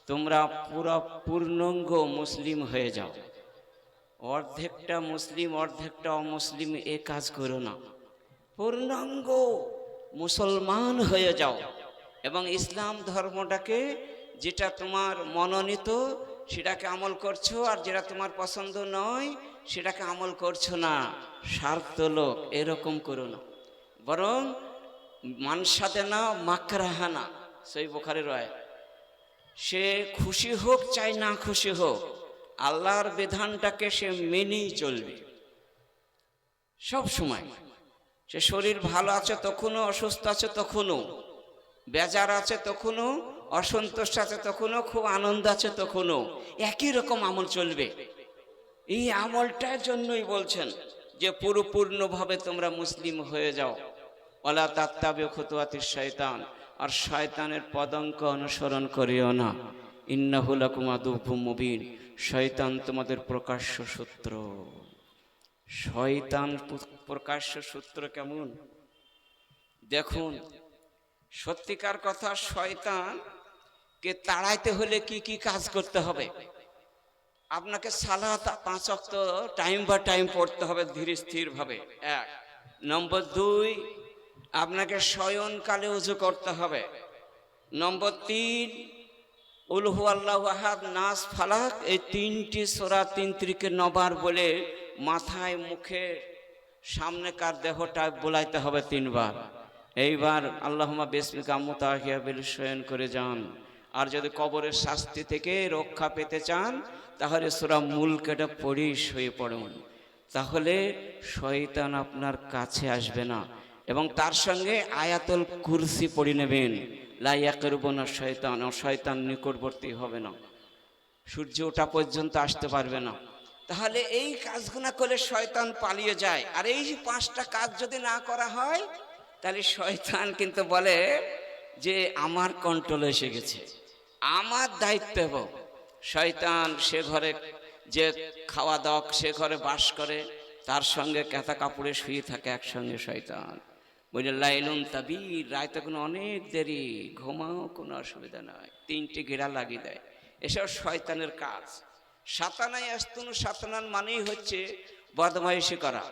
তোমরা পুরো পূর্ণাঙ্গ মুসলিম হয়ে যাও। অর্ধেকটা মুসলিম অর্ধেকটা অমুসলিম এ কাজ করো না, পূর্ণাঙ্গ মুসলমান হয়ে যাও এবং ইসলাম ধর্মটাকে, যেটা তোমার মনোনীত সেটাকে আমল করছো, আর যেটা তোমার পছন্দ নয় সেটাকে আমল করছো না। স্বার্থ লোক এরকম করো না, বরং মানসাতে না মাকরাহানা, সেই বুখারীর রায়, সে খুশি হোক চাই না খুশি হোক আল্লাহর বিধানটাকে সে মেনেই চলবে সব সময়। সে শরীর ভালো আছে তখনও, অসুস্থ আছে তখনও, বেজার আছে তখনও, অসন্তুষ্ট আছে তখনও, খুব আনন্দ আছে তখনও, একই রকম আমল চলবে। এই আমলটার জন্যই বলছেন যে পরিপূর্ণভাবে তোমরা মুসলিম হয়ে যাও। ওয়ালা তাত্তাবিউ খুতুওয়াতিশ শয়তান, আর শয়তানের পদাঙ্ক অনুসরণ করিও না। ইন্নাহু লাকুম আদুউম মুবিন, শয়তান তোমাদের প্রকাশ্য শত্রু। শয়তান প্রকাশ্য শত্রু কেমন দেখুন। সত্যিকার কথা, শয়তানকে তাড়াইতে হলে কি কি কাজ করতে হবে? আপনাকে সালাত 5 ওয়াক্ত টাইম বা টাইম পড়তে হবে ধীরে স্থির ভাবে, 1 নম্বর। 2, আপনাকে শয়নকালে ওযু করতে হবে। নম্বর 3, কুল হুয়াল্লাহু আহাদ, নাস, ফালাক, এই 3টি সূরা 3 ত্রিকে 9 বার বলে মাথায় মুখে সামনেকার দেহটা বোলাইতে হবে 3 বার। এইবার আল্লাহুম্মা বিসমিকা মুতাহিয়া বিল শয়ন করে যান। আর যদি কবরের শাস্তি থেকে রক্ষা পেতে চান তাহলে সূরা মুলকটা পড়েই শুয়ে পড়ুন, তাহলে শয়তান আপনার কাছে আসবে না। এবং তার সঙ্গে আয়াতুল কুরসি পড়ে নেবেন, লা ইয়াকরুবুনা শয়তান, শয়তান নিকটবর্তী হবে না, সূর্য ওঠা পর্যন্ত আসতে পারবে না। তাহলে এই কাজগুলো করলে শয়তান পালিয়ে যায়। আর এই 5টা কাজ যদি না করা হয় তাহলে শয়তান কিন্তু বলে যে আমার কন্ট্রোলে এসে গেছে, আমার দায়িত্ব হবে। শয়তান সে ঘরে যে খাওয়া দাওয়া, সে ঘরে বাস করে, তার সঙ্গে কাঁথা কাপড়ে শুয়ে থাকে একসঙ্গে শয়তান। বলে লাইলুন তাবির, রায় তখন অনেক দেরি, ঘুমাও কোনো অসুবিধা নয়, 3টে ঘেরা লাগিয়ে দেয়। এসব শয়তানের কাজ। সাতানাই আস্তুন, সাতানান মানেই হচ্ছে বদমাইশি করা,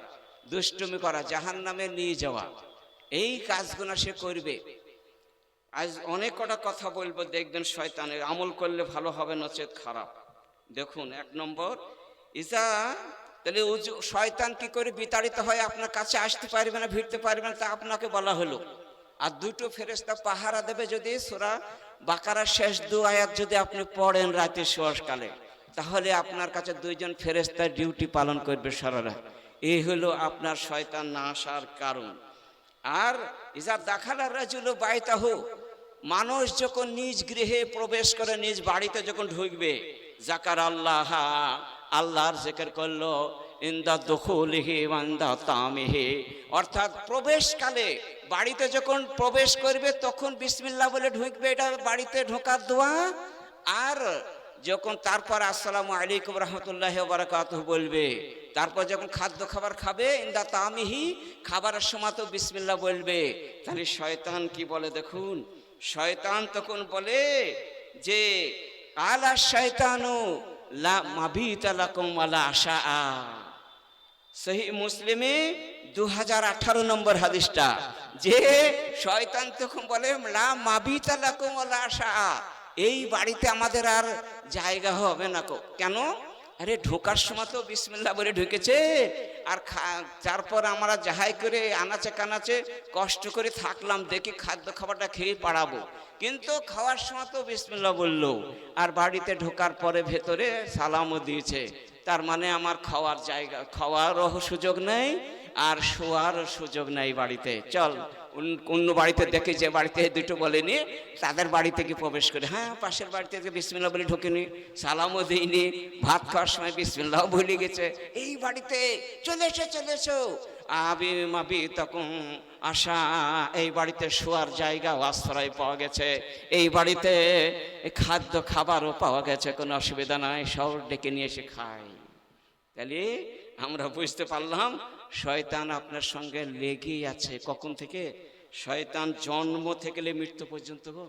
দুষ্টুমি করা, জাহান্নামে নিয়ে যাওয়া। এই কাজগুলো সে করবে। আজ অনেক কটা কথা বলবো, দেখবেন শয়তানের আমল করলে ভালো হবে, নচেত খারাপ। দেখুন, 1 নম্বর, ইসা, তাহলে শয়তান কি করে বিতাড়িত হয়, আপনার কাছে আসতে পারবে না, ভিড়তে পারবে না, তা আপনাকে বলা হলো। আর 2টো ফেরেশতা পাহারা দেবে। যদি সূরা বাকারার শেষ 2 আয়াত যদি আপনি পড়েন রাতে শোয়াকালে, তাহলে আপনার কাছে 2জন ফেরেশতা ডিউটি পালন করবে সারা রাত। এই হলো আপনার শয়তান না আসার কারণ। আর ইজা দাখালা রাজুলু বাইতাহু, মানুষ যখন নিজ গৃহে প্রবেশ করে, নিজ বাড়িতে যখন ঢুকবে, জাকার আল্লাহ, আল্লাহর জিকির করলো, ইনদা দুখুলিহি ওয়া ইনদা তামিহি, অর্থাৎ প্রবেশকালে বাড়িতে যখন প্রবেশ করবে তখন বিসমিল্লাহ বলে ঢুকবে, এটা বাড়িতে ঢোকার দোয়া। আর যখন তারপর আসসালামু আলাইকুম রহমতুল্লাহি ওয়া বারাকাতুহু বলবে, তারপর যখন খাদ্য খাবার খাবে, ইনদা তামিহি, খাবারের সময় তো বিসমিল্লাহ বলবে। তাহলে শয়তান কি বলে দেখুন, শয়তান তখন বলে যে আলা শয়তানু লা মাবিতা লাকুম ওয়ালা আশা। সহিহ মুসলিমে 2018 নম্বর হাদিসটা, যে শয়তান তখন বলে লা মাবিতা লাকুম ওয়ালা আশা, এই বাড়িতে আমাদের আর জায়গা হবে না। কেন? আরে ঢোকার সময় তো বিসমিল্লাহ বলে ঢুকেছে, আর তারপর আমরা যাহাই করে আনাচে কানাচে কষ্ট করে থাকলাম, দেখি খাদ্য খাবারটা খেয়ে পাড়াবো, কিন্তু খাওয়ার সময় তো বিসমিল্লাহ বললো, আর বাড়িতে ঢোকার পরে ভেতরে সালামও দিয়েছে। তার মানে আমার খাওয়ার জায়গা, খাওয়ারও সুযোগ নেই আর শোয়ারও সুযোগ নেই বাড়িতে। চল অন্য বাড়িতে দেখে, যে বাড়িতে 2টো বলেনি তাদের বাড়িতে কি প্রবেশ করে, হ্যাঁ পাশের বাড়িতে বিসমিল্লাহ বলে ঢোকেনি, সালামও দিইনি, ভাত খাওয়ার সময় বিসমিল্লাহ ভুলে গেছে, এই বাড়িতে চলে এসো আবি মাবি তখন আশা, এই বাড়িতে শোয়ার জায়গা আশ্রয় পাওয়া গেছে, এই বাড়িতে খাদ্য খাবারও পাওয়া গেছে, কোনো অসুবিধা নাই, সব ডেকে নিয়ে এসে খাই। তাহলে আমরা বুঝতে পারলাম শয়তান আপনার সঙ্গে লেগেই আছে। কখন থেকে? শয়তান জন্ম থেকে মৃত্যু পর্যন্ত গো।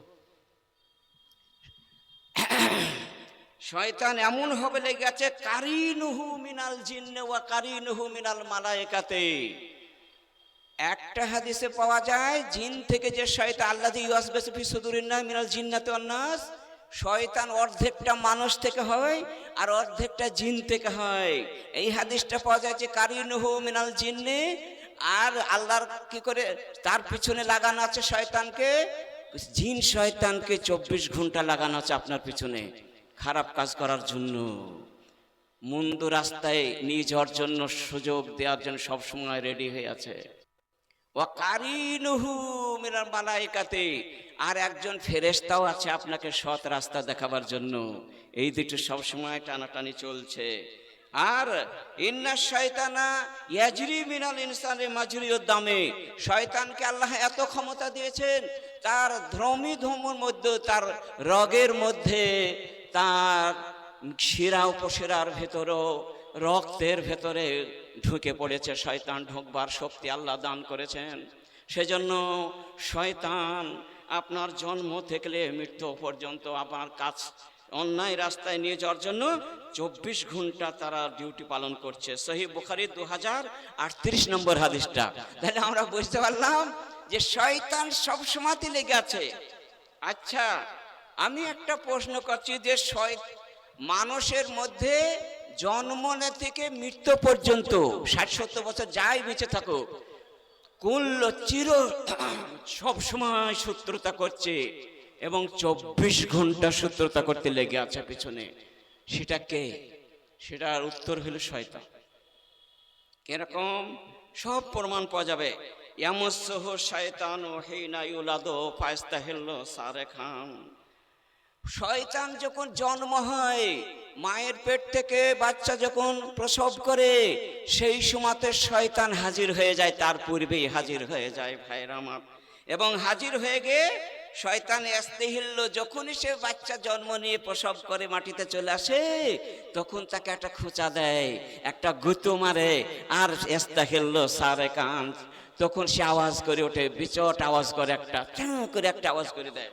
শয়তান এমন হবে লেগেছে, কারিনুহু মিনাল জিন্নে ওয়া কারিনুহু মিনাল মালায়েকাতে। একটা হাদিসে পাওয়া যায়, জিন থেকে যে শয়তান আল্লাযী ইউসবিসু ফি সুদুরিন নাস মিনাল জিন্নাতি ওয়ান নাস, শয়তান অর্ধেকটা মানুষ থেকে হয় আর অর্ধেকটা জিন থেকে হয়। এই হাদিসটা পাওয়া যায় যে কারিনুহু মিনাল জিন্নে, আর আল্লাহর কি করে তার পিছনে লাগানো আছে শয়তানকে, জিন শয়তানকে 24 ঘন্টা লাগানো আছে আপনার পিছনে খারাপ কাজ করার জন্য, মন্দ রাস্তায় নিয়ে যাওয়ার জন্য, সুযোগ দেওয়ার জন্য সবসময় রেডি হয়ে আছে। ওয়া কারিনুহু মিনাল মালায়েকাতে, আর একজন ফেরেশতাও আছে আপনাকে সৎ রাস্তা দেখাবার জন্য। এই দুটো সবসময় টানাটানি চলছে। আর ইন্না শয়তানা ইয়াজরি মিনাল ইনসানি মাজরিউদ দামে, শয়তানকে আল্লাহ এত ক্ষমতা দিয়েছেন, তার ধর্মের মধ্যে, তার রগের মধ্যে, তার শিরা উপশিরার ভেতরও, রক্তের ভেতরে ঢুকে পড়েছে। শয়তান ঢোকবার শক্তি আল্লাহ দান করেছেন। সেজন্য শয়তান আপনার জন্ম থেকে মৃত্যু পর্যন্ত আপনার কাজ অন্যায় রাস্তায় নিয়ে যাওয়ার জন্য 24 ঘন্টা তারা ডিউটি পালন করছে। সহিহ বুখারী 2038 নম্বর হাদিসটা। তাহলে আমরা বুঝতে পারলাম যে শয়তান সবসময়ই লেগে আছে। আচ্ছা, আমি একটা প্রশ্ন করছি যে মানুষের মধ্যে জন্ম থেকে মৃত্যু পর্যন্ত 60-70 বছর যাই বেঁচে থাকুক, কুল্ল চির সবসময় শত্রুতা করছে এবং 24 ঘন্টা শত্রুতা করতে লেগে আছে পিছনে। সেটা কে? সেটার উত্তর হলো শয়তান। এরকম সব প্রমাণ পাওয়া যাবে। ইয়ামুসসুহু শায়তানু হিনা ইউলাদু ফায়াস্তাহিল্লু সারেখাম, শয়তান যখন জন্ম হয়, মায়ের পেট থেকে বাচ্চা যখন প্রসব করে, সেই সময়তে শয়তান হাজির হয়ে যায়, তার পূর্বেই হাজির হয়ে যায় ভাইরা আমার। এবং হাজির হয়ে গিয়ে শয়তান ইস্তাহিল্ল, যখনই সে বাচ্চা জন্ম নিয়ে প্রসব করে মাটিতে চলে আসে, তখন তাকে একটা খোঁচা দেয়, একটা গুঁতো মারে, আর ইস্তাহিল্ল সারেকান, তখন সে আওয়াজ করে ওঠে, বিচট আওয়াজ করে, একটা করে একটা আওয়াজ করে দেয়।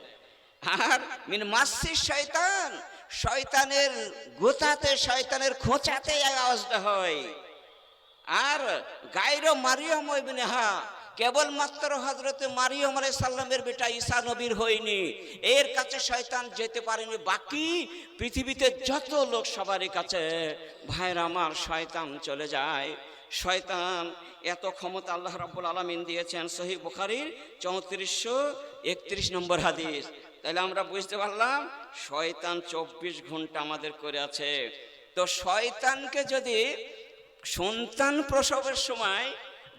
আর মিন মাসি শয়তান, শয়তানের গোতাতে, শয়তানের খোঁচাতে আওয়াজটা হয়। আর গায়রো মারিয়ম ইবনেহা, কেবলমাত্র হযরতে মারিয়ম আলাইহিস সালামের বেটা ঈসা নবীর হয়নি, এর কাছে শয়তান যেতে পারেনি। বাকি পৃথিবীতে যত লোক সবারই কাছে ভাইরা আমার শয়তান চলে যায়। শয়তান এত ক্ষমতা আল্লাহ রাব্বুল আলামিন দিয়েছেন। সহিহ বুখারীর 3431 নম্বর হাদিস। তাহলে আমরা বুঝতে পারলাম শয়তান 24 ঘন্টা আমাদের করে আছে। তো শয়তানকে যদি সন্তান প্রসবের সময়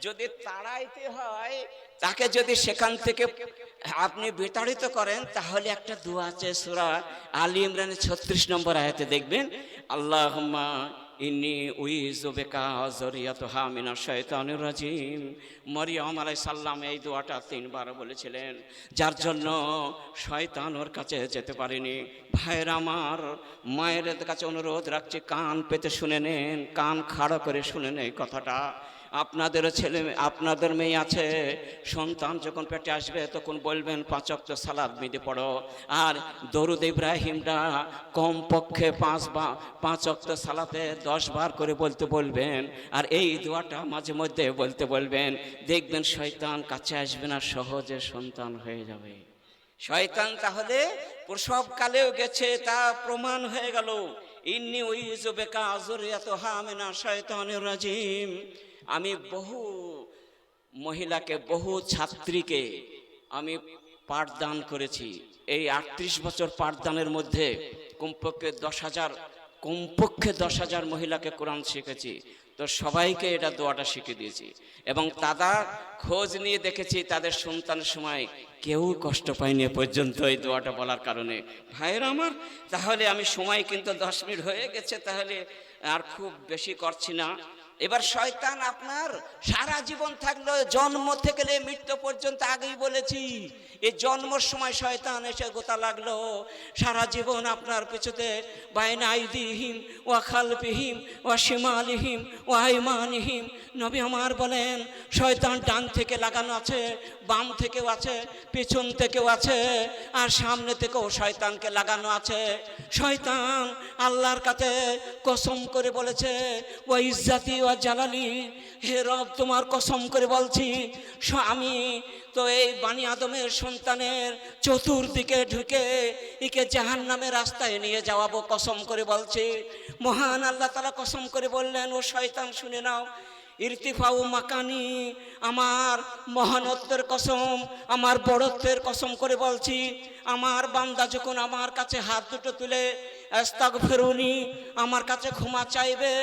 যদি তাড়াইতে হয়, তাকে যদি সেখান থেকে আপনি বিতাড়িত করেন, তাহলে একটা দোয়া আছে সূরা আলী ইমরানের 36 নম্বর আয়াতে দেখবেন, আল্লাহুম্মা ইন্নী উইযু বিকা যুররিয়াতাহা মিনাশ শাইতানির রাজিম। মরিয়ম আলাইহিস সালাম এই দোয়াটা 3 বার বলেছিলেন, যার জন্য শয়তান ওর কাছে যেতে পারেনি। ভাইয়ের আমার, মায়ের কাছে অনুরোধ রাখছি, কান পেতে শুনে নেন, কান খাড়া করে শুনে নেন কথাটা। আপনাদেরও ছেলে, আপনাদের মেয়ে আছে, সন্তান যখন পেটে আসবে তখন বলবেন 5 ওয়াক্ত সালাত মিদে পড়ো, আর দরুদ ইব্রাহিমটা কমপক্ষে 5 ওয়াক্ত সালাতে 10 বার করে বলতে বলবেন, আর এই দোয়াটা মাঝে মধ্যে বলতে বলবেন। দেখবেন শয়তান কাছে আসবে না, সহজে সন্তান হয়ে যাবে। শয়তান তাহলে প্রসবকালেও গেছে, তা প্রমাণ হয়ে গেল। ইন্নী উইযু বিকা যুররিয়াতাহা মিনাশ শাইতানির রাজিম। আমি বহু মহিলাকে, বহু ছাত্রীকে আমি পাঠদান করেছি। এই 38 বছর পাঠদানের মধ্যে কমপক্ষে 10,000 মহিলাকে কোরআন শিখেছি। তো সবাইকে এটা দোয়াটা শিখে দিয়েছি, এবং তারা খোঁজ নিয়ে দেখেছি তাদের সন্তানের সময় কেউ কষ্ট পায়নি পর্যন্ত এই দোয়াটা বলার কারণে। ভাইয়েরা আমার, তাহলে আমি সময় কিন্তু 10 মিনিট হয়ে গেছে, তাহলে আর খুব বেশি করছি না। এবার শয়তান আপনার সারা জীবন থাকলো, জন্ম থেকে মৃত্যু পর্যন্ত, আগেই বলেছি এই জন্মের সময় শয়তান এসে গোতা লাগলো, সারা জীবন আপনার পিছুতে বাইনা আইদিহিম ওয়া খালফিহিম ওয়া শিমালিহিম ওয়া আইমানিহিম। নবী আমার বলেন শয়তান ডান থেকে লাগানো আছে, বাম থেকেও আছে, পিছন থেকেও আছে, আর সামনে থেকেও শয়তানকে লাগানো আছে। শয়তান আল্লাহর কাছে কসম করে বলেছে, ওয়া ইজ্জাতি ওয়া জালালি, হে রব তোমার কসম করে বলছি আমি তো এই বানি আদমের সন্তানের চতুর্দিকে ঢুকে একে জাহান্নামের রাস্তায় নিয়ে যাওয়াবো, কসম করে বলছি। মহান আল্লাহ তাআলা কসম করে বললেন, ও শয়তান শুনে নাও, ইরতিফাউ মাকানি, আমার মহানত্বের কসম, আমার বড়ত্বের কসম করে বলছি, আমার বান্দা যখন আমার কাছে হাত দুটো তুলে আস্তাগফিরুনি, আমার কাছে ক্ষমা চাইবে,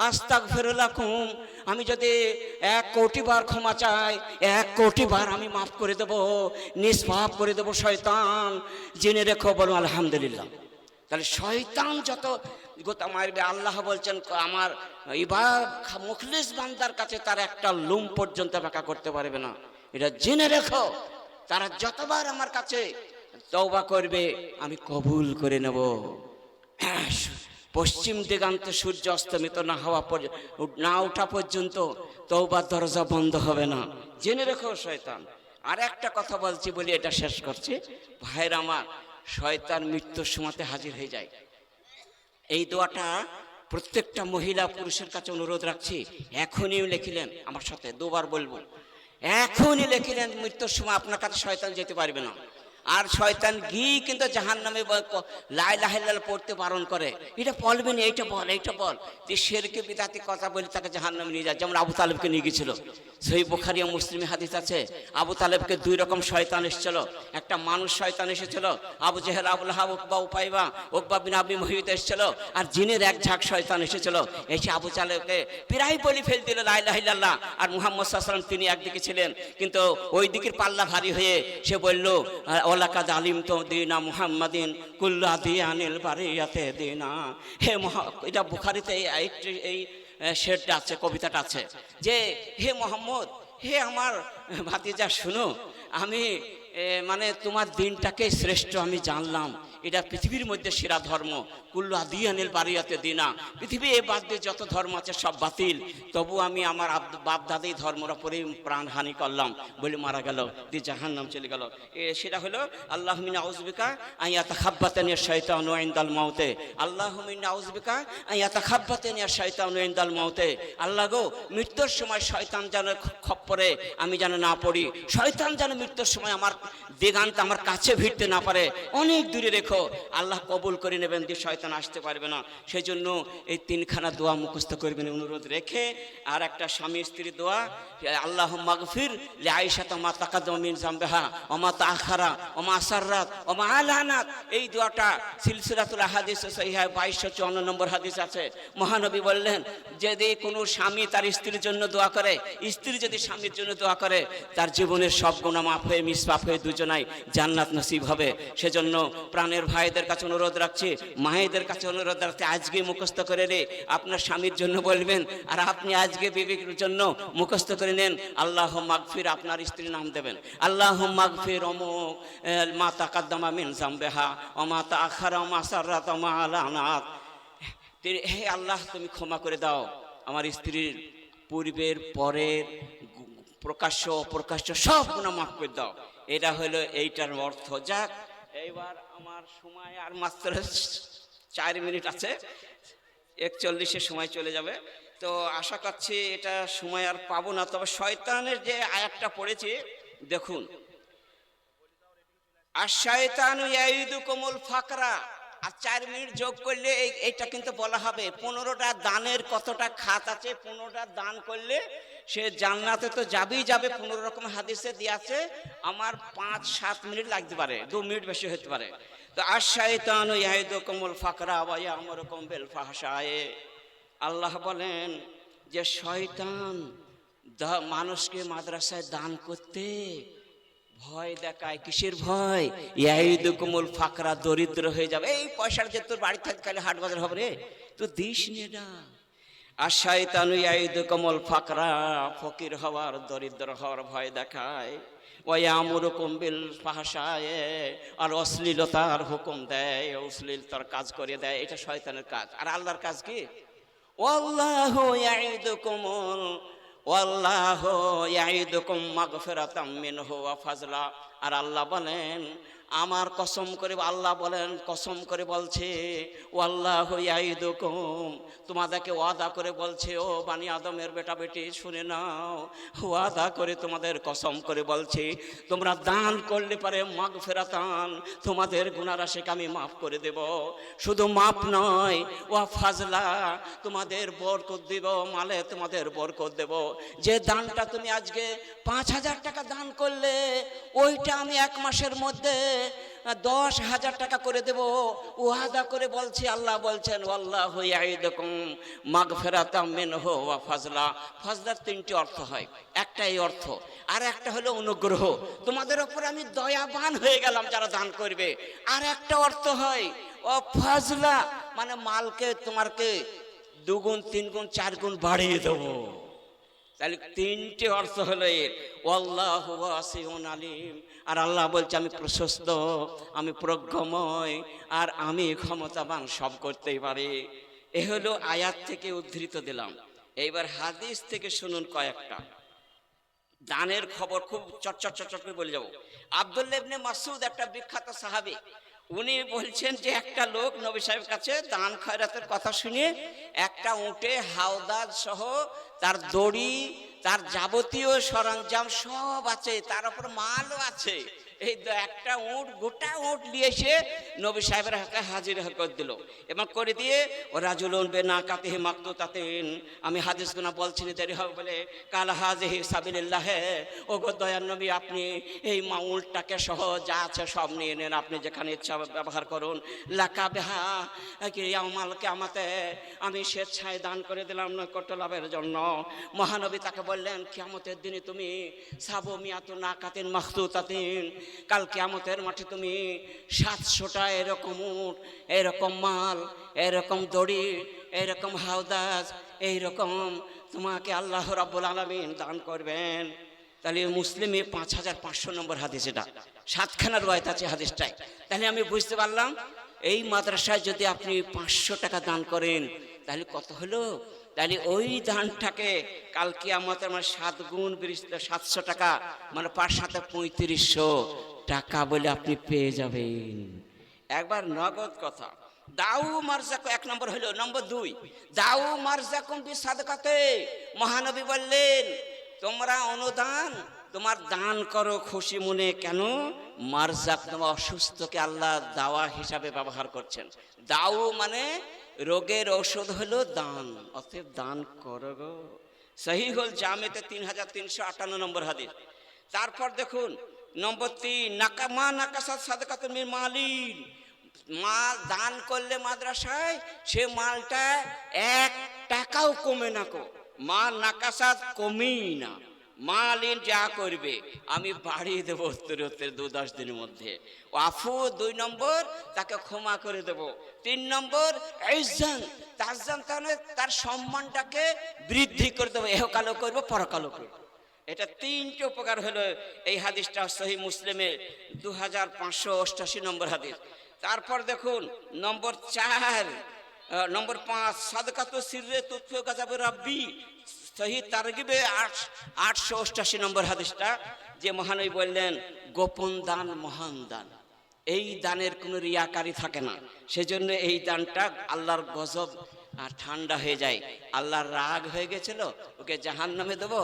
আস্তাগফিরুলাকুম, আমি যদি 1 কোটি বার ক্ষমা চাই 1 কোটি বার আমি মাফ করে দেব, নিষ্পাপ করে দেব। শয়তান জেনে রেখো, বলো আলহামদুলিল্লাহ। তাহলে শয়তান যত গোতা মারবে, আল্লাহ বলছেন আমার এবার মুখলিস বান্দার কাছে তার একটা লুম পর্যন্ত বাঁকা করতে পারবে না, এটা জেনে রেখো। তারা যতবার আমার কাছে তওবা করবে আমি কবুল করে নেব। পশ্চিম দিগান্তে সূর্য অস্তমিত না ওঠা পর্যন্ত তওবার দরজা বন্ধ হবে না, জেনে রেখো শয়তান। আর একটা কথা বলছি বলি এটা শেষ করছি, ভাইরা আমার, শয়তান মৃত্যুর সময়তে হাজির হয়ে যায়। এই দোয়াটা প্রত্যেকটা মহিলা পুরুষের কাছে অনুরোধ রাখছি, এখনই লিখিলেন, আমার সাথে 2 বার বলবো, এখনই লিখিলেন, মৃত্যুর সময় আপনার কাছে শয়তান যেতে পারবে না। আর শয়তান গিয়ে কিন্তু জাহান্নামে লা ইলাহা ইল্লাল্লাহ পড়তে বারণ করে, এটা বলবেন, এইটা বল, এইটা বল, যে শিরকে বিদআতি কথা বলে তাকে জাহান্নামে নিয়ে যায়। যেমন আবু তালেবকে নিয়ে গিয়েছিল, সহিহ বুখারী ও মুসলিমে হাদিস আছে, আবু তালেবকে 2 রকম শয়তান এসেছিল। একটা মানুষ শয়তান এসেছিল, আবু জেহেল, আবু লাহাব, উকবা উপাইবা, উকবা বিন আবি মুহৈত এসেছিল, আর জিনের এক ঝাঁক শয়তান এসেছিল। এসে আবু তালেবকে প্রায় বলি ফেল দিল লা ইলাহা ইল্লাল্লাহ। আর মুহাম্মদ সাল্লাল্লাহু আলাইহি ওয়াসাল্লাম তিনি একদিকে ছিলেন, কিন্তু ওই দিকের পাল্লা ভারী হয়ে সে বলল, ওয়ালাকাদ আলিমতু দীনা মুহাম্মাদিন কুল্লা দিয়ানিল বারিয়াতে দিনা। হে এটা বুখারীতে এই শেরটা আছে, কবিতাটা আছে, যে হে মোহাম্মদ, হে আমার ভাতিজা শুনো, আমি মানে তোমার দিনটাকে শ্রেষ্ঠ আমি জানলাম, এটা পৃথিবীর মধ্যে সেরা ধর্ম, কুল্লু আদিয়ানিল বারিয়াতে দিনা, পৃথিবী এ বাদ দিয়ে যত ধর্ম আছে সব বাতিল, তবু আমি আমার বাপ দাদি ধর্মর উপরে প্রাণহানি করলাম বলে মারা গেল, দিয়ে জাহান্নাম চলে গেল। সেটা হলো আল্লাহুম্মা আউযুবিকা আন ইয়াতাখাব্বাতানি আশ-শাইতানু ইনদাল মাউতে, আল্লাহুম্মা আউযুবিকা আন ইয়াতাখাব্বাতানি আশ-শাইতানু ইনদাল মাউতে। আল্লাহ গো, মৃত্যুর সময় শয়তান যেন খপ্পরে আমি যেন না পড়ি, শয়তান যেন মৃত্যুর সময় আমার দিগান্ত আমার কাছে ভিড়তে না পারে, অনেক দূরে রেখো। আল্লাহ কবুল করে নেবেন, দিয়ে শয়তান আসতে পারবে না। সেই জন্য এই 3খানা দোয়া মুখস্থ করবেন অনুরোধ রেখে। আর একটা স্বামী স্ত্রী দোয়া, আল্লাহুম্মা গফির লিআয়েশা মা তাকাদ্দামা মিন যামবিহা ওয়া মা তাআখারা ওয়া মা আসাররাত ওয়া মা আলানাত। এই দোয়াটা সিলসিলাতুল আহাদিস সহিহা 2254 নম্বর হাদিস আছে। মহানবী বললেন, যদি কোনো স্বামী তার স্ত্রীর জন্য দোয়া করে, স্ত্রী যদি স্বামীর জন্য দোয়া করে, তার জীবনের সব গুনাহ মাফ হয়ে মিসফাফ হয়ে দুজনাই জান্নাত নসিব হবে। সেজন্য প্রাণের ভাইদের কাছে অনুরোধ রাখছি, মায়েদের কাছে অনুরোধ রাখছি, আজকে মুখস্থ করে রে আপনার স্বামীর জন্য বলবেন, আর আপনি আজকে বিবির জন্য মুখস্থ করে নেন, আল্লাহুম্মা গফির, আপনার স্ত্রীর নাম দেবেন, আল্লাহুম্মা গফির অমুক মা তাকাদ্দামা মিন যামবিহা ওয়া মা তাআখারা ওয়া মা আসাররাত ওয়া মা আলানাত। হে আল্লাহ, তুমি ক্ষমা করে দাও আমার স্ত্রীর পূর্বের পরের প্রকাশ্য অপ্রকাশ্য সব গুনাহ মাফ করে দাও। এটা হলো এইটার অর্থ। যাক, এইবার আমার সময় আর মাত্র 4 মিনিট আছে, 41-এ সময় চলে যাবে। তো আশা করছি এটা সময় আর পাবো না। তবে শয়তানের যে আয়াতটা পড়েছি দেখুন, আশ-শায়তানু ইয়াইদুকুমুল ফাকরা, আর 4 মিনিট যোগ করলে এইটা কিন্তু বলা হবে 15টা দানের কতটা খাত আছে, 15টা দান করলে সে জান্নাতে তো যাবেই যাবে। 15 রকম হাদিসে দেয়া আছে। আমার 5-7 মিনিট লাগতে পারে, 2 মিনিট বেশি হতে পারে। তো আশ-শায়তানু ইয়াইদুকুমুল ফাকরা ওয়া ইয়া'মুরুকুম বিল ফাহশায়ে। আল্লাহ বলেন যে শয়তান মানুষকে মাদ্রাসায় দান করতে ভয় দেখায়। কিসের ভয়? ইয়াইদুকুমুল ফাকরা, দরিদ্র হয়ে যাবে। এই পয়সার যে তোর বাড়ি থাকতে খালি হাট বাজার হবে রে, তো দিস নে না। আর শয়তানু ইয়াইদুকুমুল ফাকরা, ফকির হওয়ার দরিদ্র হওয়ার ভয় দেখায়। ওয়ায়ামুরুকুম বিল ফাহশায়, আর অশ্লীলতার হুকুম দেয়, অশ্লীলতার কাজ করে দেয়। এটা শয়তানের কাজ। আর আল্লাহর কাজ কি? ওয়াল্লাহু ইয়াইদুকুমুল ওয়াল্লাহু ইয়াইদুকুম মাগফিরাতাম মিনহু ওয়া ফাজলা। আর আল্লাহ বলেন, আমার কসম করে, আল্লাহ বলেন কসম করে বলছে, ওয়াল্লাহু ইয়াইদুকুম, তোমাদেরকে ওয়াদা করে বলছে, ও বানি আদমের বেটা বেটি শুনে নাও, ওয়াদা করে তোমাদের কসম করে বলছে, তোমরা দান করলে পারে মাগফিরাতান, তোমাদের গুনাহ রাশিকে আমি মাফ করে দেব। শুধু মাফ নয়, ওয়া ফাজলা, তোমাদের বরকত দেব, মালে তোমাদের বরকত দেব। যে দানটা তুমি আজকে 5,000 টাকা দান করলে, ওইটা আমি 1 মাসের মধ্যে 10,000 টাকা করে দেব, ওয়াদা করে বলছি। আল্লাহ বলছেন, ওয়াল্লাহু ইয়াইদুকুম মাগফিরাতাম মিনহু ওয়া ফাজলা। ফাজলার 3টি অর্থ হয়, একটা এই অর্থ, আর একটা হলো অনুগ্রহ, তোমাদের উপর আমি দয়াবান হয়ে গেলাম যারা দান করবে। আর একটা অর্থ হয় ও ফাজলা, মানে মালকে তোমারকে 2 গুণ 3 গুণ 4 গুণ বাড়িয়ে দেবো। তাহলে 3টে অর্থ হলো এর, ওয়াল্লাহু ওয়াসিউন আলিম। আর আল্লাহ বলছে, আমি প্রশস্ত, আমি প্রজ্ঞময়, আর আমি ক্ষমতাবান, সব করতেই পারি। এ হলো আয়াত থেকে উদ্ধৃত দিলাম। এইবার হাদিস থেকে শুনুন কয়েকটা দানের খবর, খুব চটচট চটচট করে বলে যাব। আব্দুল্লাহ ইবনে মাসউদ একটা বিখ্যাত সাহাবী, উনি বলছেন যে একটা লোক নবী সাহেবের কাছে দান খয়রাতের কথা শুনে একটা উটে হাওদাজ সহ তার দড়ি, তার যাবতীয় সরঞ্জাম সব আছে, তার উপর মালও আছে, এই একটা উট, গোটা উট নিয়ে এসে নবী সাহেবের হাতে হাজির করে দিল এবং করে দিয়ে, ও রাজুলুন বিনাকাতিহি মাকতুতাতিন, আমি হাদিস গুনা বলছি না দেরি হবে বলে, কাল হাজিহি সাবিলিল্লাহ, ও গো দয়ার নবী, আপনি এই উটটাকে সহ যা আছে সব নিয়ে নেন, আপনি যেখানে ইচ্ছা ব্যবহার করুন। লাকা বিহা ইয়াউমাল কিয়ামাতে, আমি স্বেচ্ছায় দান করে দিলাম নৈকট্য লাভের জন্য। মহানবী তাকে বললেন, কিয়ামতের দিনে তুমি সাবু মিয়াতু নাকাতিন মাখতুতাতিন, কাল কিয়ামতের মাঠে তুমি 700টা এরকম উট, এরকম মাল, এরকম দড়ি, এরকম হাওদাজ, এইরকম তোমাকে আল্লাহ রাব্বুল আলামিন দান করবেন। তাহলে মুসলিমে 5500 নম্বর হাদিস, এটা 7খানা রওয়ায়াত আছে হাদিসটায়। তাহলে আমি বুঝতে পারলাম, এই মাদ্রাসায় যদি আপনি 500 টাকা দান করেন তাহলে কত হলো? তাহলে ওই দানটাকে কাল কিয়ামতের মানে 7 গুণ 700 টাকা, মানে 5 7 3500 টাকা বলে আপনি পেয়ে যাবেন। একবার নগদ কথা। দাউ মারজাকু 1 নম্বর হলো। নম্বর 2, দাউ মারজাকুম বিসাদকাতে, মহানবী বললেন, তোমরা অনুদান, তোমার দান করো খুশি মনে। কেন? মারজাক, তোমার অসুস্থকে আল্লাহ দাওয়া হিসাবে ব্যবহার করছেন। দাউ মানে রোগের ঔষধ হলো দান, অতএব দান করো গো। সহিহুল জামেতে 3358 নম্বর হাদিস। তারপর দেখুন নম্বর 3, নাকামা নাকাসাত সাদকাতুন মিন মালিন, মাল দান করলে মাদ্রাসায় সে মালটা 1 টাকাও কমে না কো, মাল নাকাসাত কমেই না, মালিন যা করবে আমি বাড়িয়ে দেবো উত্তর 2-10 দিনের মধ্যে। আফু 2 নম্বর, তাকে ক্ষমা করে দেব। 3 নম্বর ইজ্জান, তার সম্মানটাকে বৃদ্ধি করে দেবো, এহকালও করবো পরকালও করবো। এটা 3টে উপকার হলো। এই হাদিসটা সহিহ মুসলিমে 2588 নম্বর হাদিস। তারপর দেখুন নম্বর 4, নম্বর 5, সাদকাতু সিররে তুতফু গাযাব রাব্বি, সহিহ তারগিবে 888 নম্বর হাদিসটা, যে মহানবী বললেন, গোপন দান মহান দান, এই দানের কোনো রিয়াকারি থাকে না, সেজন্য এই দানটা আল্লাহর গজব আর ঠান্ডা হয়ে যায়। আল্লাহর রাগ হয়ে গেছিল, ওকে জাহান্নামে দেবো,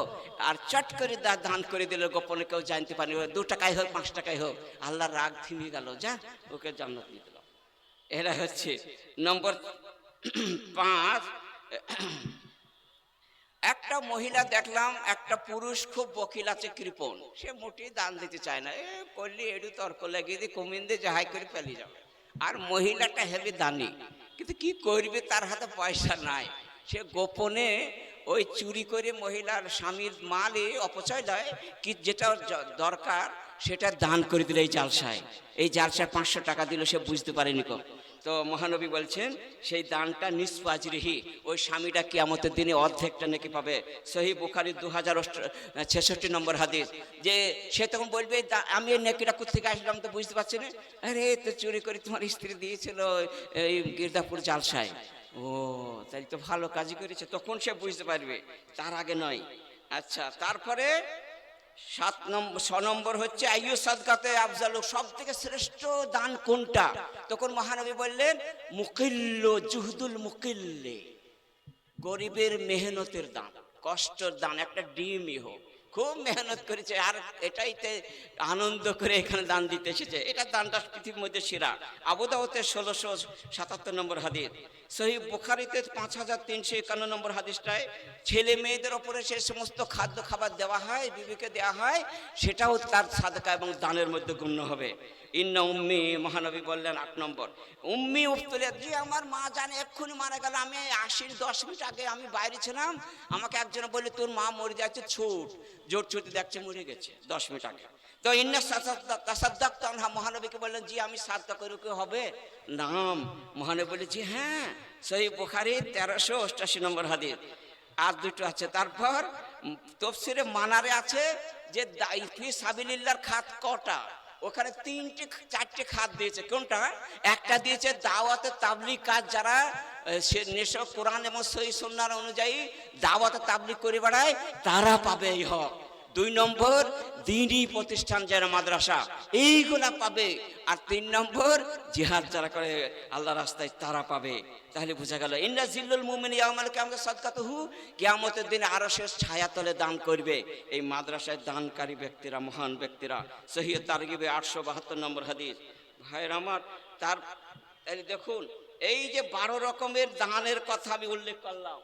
আর চট করে দান করে দিল, গোপনে কেউ জানতে পারেনি, 2 টাকায় হোক 5 টাকায় হোক, আল্লাহর রাগ থিমে গেল, যা ওকে জান্নাত দিয়ে দিল। এরা হচ্ছে নম্বর 5। একটা মহিলা দেখলাম, একটা পুরুষ খুব বকিল আছে, কৃপণ, সে মোটেই দান দিতে চায় না, করলে একটু তর্ক লাগিয়ে দিয়ে কমিন দিয়ে যাহাই করে পেলিয়ে যাবে। আর মহিলাটা হেবি দানি, কিন্তু কি করবে, তার হাতে পয়সা নাই, সে গোপনে ওই চুরি করে মহিলার স্বামীর মালে অপচয় দেয়, কি যেটা দরকার সেটা দান করে দিল এই জালসায়। এই জালসায় 500 টাকা দিল, সে বুঝতে পারেনি কো। তো মহানবী বলছেন সেই দানটা নিসফু আজরিহি, ওই স্বামীটা কিয়ামতের দিনে অর্ধেকটা নাকি পাবে। সহিহ বুখারী 2066 নম্বর হাদিস। যে সে তখন বলবে আমি এই নেকিটা কোত্থেকে আসলাম তো বুঝতে পারছি না, আরে তো চুরি করে তোমার স্ত্রী দিয়েছিল এই গির্দাপুর জালসায়, ও তাই তো ভালো কাজই করেছে, তখন সে বুঝতে পারবে, তার আগে নয়। আচ্ছা, তারপরে 6 নম্বর হচ্ছে আইয়ু সাদকাতে আফজালু, সব থেকে শ্রেষ্ঠ দান কোনটা? তখন মহানবী বললেন মুকিল্লু জুহদুল মুকিল্লে, গরিবের মেহনতের দান, কষ্টের দান। একটা ডিমই হোক, খুব মেহনত করেছে আর এটাইতে আনন্দ করে এখানে দান দিতে এসেছে, এটা দানটা পৃথিবীর মধ্যে সেরা। আবু দাউদে 1677 নম্বর হাদিস, সহিহ বুখারীতে 5351 নম্বর হাদিসটায় ছেলে মেয়েদের ওপরে সে সমস্ত খাদ্য খাবার দেওয়া হয়, বিবিকে দেওয়া হয়, সেটাও তার সাদকা এবং দানের মধ্যে গণ্য হবে। ইন্না উম্মি, মহানবী বললেন 8 নম্বর, উম্মি উফতুলিয়া, যে আমার মা জানে এক্ষুনি মারা গেল, আমি 10 মিনিট আগে আমি বাইরে ছিলাম, আমাকে একজন বললে তোর মা মরে যাচ্ছে, ছুট, জোর ছুটি দেখছে মরে গেছে 10 মিনিট আগে। তো ইন্না তাসাদ্দাকতু আনহা, মহানবীকে বললেন জি আমি সাদকা করে কি হবে? নাম, মহানবী বলে জি হ্যাঁ। সহিহ বুখারী 1388 নম্বর হাদিস। আর দুটো আছে। তারপর তাফসীরে মানারে আছে যে ফি সাবিলিল্লাহর খাত কটা, ওখানে 4টে খাত দিয়েছে। কোনটা? একটা দিয়েছে দাওয়াতে তাবলীগ কাজ, যারা সে নেশা কোরআন এবং সহিহ সুন্নাহ অনুযায়ী দাওয়াতে তাবলীগ করে বেড়ায় তারা পাবে এই হক। 2 নম্বর দ্বীনি প্রতিষ্ঠান যারা মাদ্রাসা, এইগুলা পাবে। আর 3 নম্বর জিহাদ যারা করে আল্লাহ রাস্তায় তারা পাবে। তাহলে বোঝা গেল ইন্না জিল্লুল মুমিনি ইয়াউমাল কিয়ামাতি সাদকাতুহু, কিয়ামতের দিনে আরশের ছায়াতলে দান করবে এই মাদ্রাসায় দানকারী ব্যক্তিরা, মহান ব্যক্তিরা। সহিহ তারগিবে 872 নম্বর হাদিস। ভাইয়ের আমার, তার দেখুন এই যে 12 রকমের দানের কথা আমি উল্লেখ করলাম,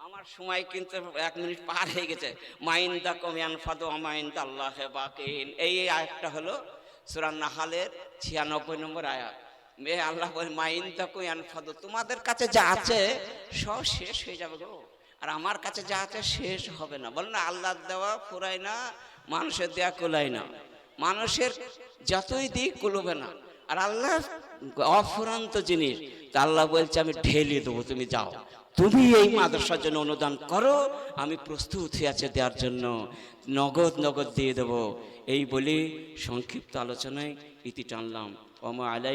আমার সময় কিন্তু 1 মিনিট পার হয়ে গেছে। মাইন্দা কমিয়ান ফাদু আমাইন্দা আল্লাহ বাকিন, এই আয়াতটা হলো সূরা নাহালের 96 নম্বর আয়াত। আল্লাহ বলে মাইন্দা কমিয়ান ফাদু, তোমাদের কাছে যা আছে সব শেষ হয়ে যাবে গো, আর আমার কাছে যা আছে শেষ হবে না। বল না, আল্লাহর দেওয়া ফুরায় না, মানুষের দেওয়া কুলায় না, মানুষের যতই দিক কুলবে না, আর আল্লাহ অফুরন্ত জিনিস। তা আল্লাহ বলছে আমি ঢেলে দেবো, তুমি যাও, তুমি এই মাদ্রাসার জন্য অনুদান করো, আমি প্রস্তুত হয়ে আছে দেওয়ার জন্য, নগদ নগদ দিয়ে দেবো। এই বলে সংক্ষিপ্ত আলোচনায় ইতি টানলাম। ওমা আলাই।